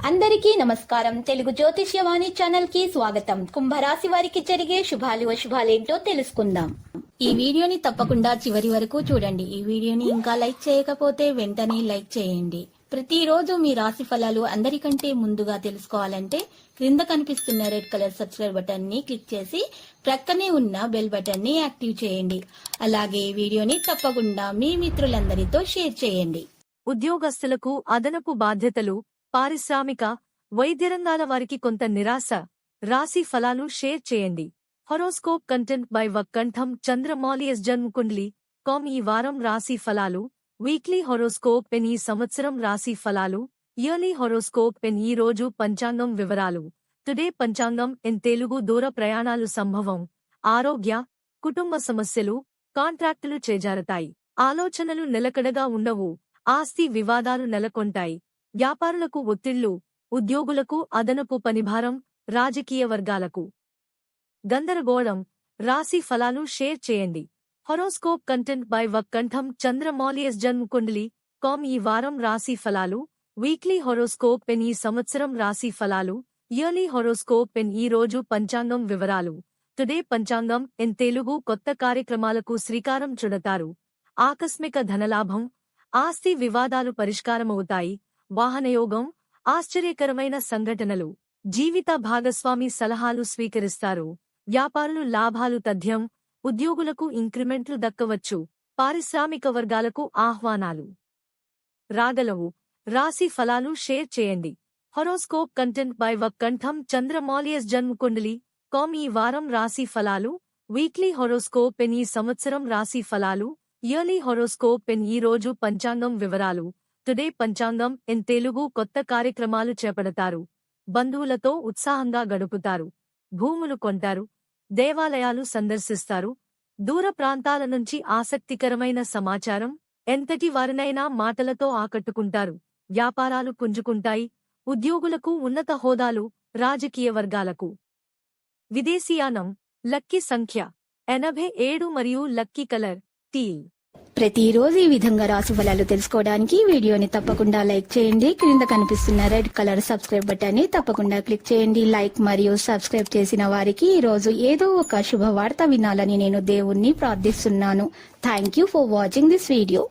అందరికీ నమస్కారం. తెలుగు జ్యోతిష్యవాణి ఛానల్ కి స్వాగతం. కుంభరాశి వారికి జరిగే శుభాలు అశుభాలేంటో తెలుసుకుందాం. ఈ వీడియోని తప్పకుండా చివరి వరకు చూడండి. ఈ వీడియోని ఇంకా లైక్ చేయకపోతే వెంటనే లైక్ చేయండి. ప్రతిరోజు మీ రాశి ఫలాలు అందరికంటే ముందుగా తెలుసుకోవాలంటే క్రింద కనిపిస్తున్న రెడ్ కలర్ సబ్స్క్రైబ్ బటన్ ని క్లిక్ చేసి ప్రక్కనే ఉన్న బెల్ బటన్ ని యాక్టివ్ చేయండి. అలాగే ఈ వీడియోని తప్పకుండా మీ మిత్రులందరితో షేర్ చేయండి. ఉద్యోగస్తులకు అదనపు బాధ్యతలు, పారిశ్రామిక, వైద్య రంగాల వారికి కొంత నిరాశ. రాశి ఫలాలు షేర్ చేయండి. Horoscope content by Vakkantham Chandramouli's Janmakundli com. ఈ వారం రాశి ఫలాలు. Weekly horoscope pen. ఈ సంవత్సరం రాశి ఫలాలు. Yearly horoscope pen. ఈ రోజు పంచాంగం వివరాలు. టుడే పంచాంగం ఇన్ తెలుగు. దూర ప్రయాణాలు సంభవం. ఆరోగ్య, కుటుంబ సమస్యలు, కాంట్రాక్టులు చేజారతాయి. ఆలోచనలు నిలకడగా ఉండవు. ఆస్తి వివాదాలు నెలకొంటాయి. వ్యాపారులకు ఒత్తిళ్లు, ఉద్యోగులకు అదనపు పనిభారం, రాజకీయ వర్గాలకు గందరగోళం. రాశి ఫలాలు షేర్ చేయండి. Horoscope content by Vakkantham Chandramouli's Janmakundali com. ఈ వారం రాశి ఫలాలు. Weekly horoscope pen. ఈ సంవత్సరం రాశి ఫలాలు. Yearly horoscope pen. ఈ రోజు పంచాంగం వివరాలు. టుడే పంచాంగం ఇన్ తెలుగు. కొత్త కార్యక్రమాలకు శ్రీకారం చుడతారు. ఆకస్మిక ధనలాభం, ఆస్తి వివాదాలు పరిష్కారమవుతాయి. వాహనయోగం, ఆశ్చర్యకరమైన సంఘటనలు. జీవిత భాగస్వామి సలహాలు స్వీకరిస్తారు. వ్యాపారులు లాభాలు తథ్యం. ఉద్యోగులకు ఇంక్రిమెంట్లు దక్కవచ్చు. పారిశ్రామిక వర్గాలకు ఆహ్వానాలు రాగలవు. రాశి ఫలాలు షేర్ చేయండి. Horoscope content by Vakkantham Chandramouli's Janmakundali com. ఈ వారం రాశి ఫలాలు. Weekly horoscope pen. ఈ సంవత్సరం రాశి ఫలాలు. Yearly horoscope pen. ఈ రోజు పంచాంగం వివరాలు. టుడే పంచాంగం ఇన్ తెలుగు. కొత్త కార్యక్రమాలు చేపడతారు. బంధువులతో ఉత్సాహంగా గడుపుతారు. భూములు కొంటారు. దేవాలయాలు సందర్శిస్తారు. దూర ప్రాంతాల నుంచి ఆసక్తికరమైన సమాచారం. ఎంతటి వారినైనా మాటలతో ఆకట్టుకుంటారు. వ్యాపారాలు పుంజుకుంటాయి. ఉద్యోగులకు ఉన్నత హోదాలు, రాజకీయ వర్గాలకు విదేశీయానం. లక్కీ సంఖ్య 87 మరియు లక్కీ కలర్ టీల్. ప్రతిరోజు ఈ విధంగా రాశి ఫలాలు తెలుసుకోవడానికి వీడియోని తప్పకుండా లైక్ చేయండి. క్రింద కనిపిస్తున్న రెడ్ కలర్ సబ్స్క్రైబ్ బటన్ ని తప్పకుండా క్లిక్ చేయండి. లైక్ మరియు సబ్స్క్రైబ్ చేసిన వారికి ఈ రోజు ఏదో ఒక శుభవార్త వినాలని నేను దేవుణ్ణి ప్రార్థిస్తున్నాను. Thank you for watching this video.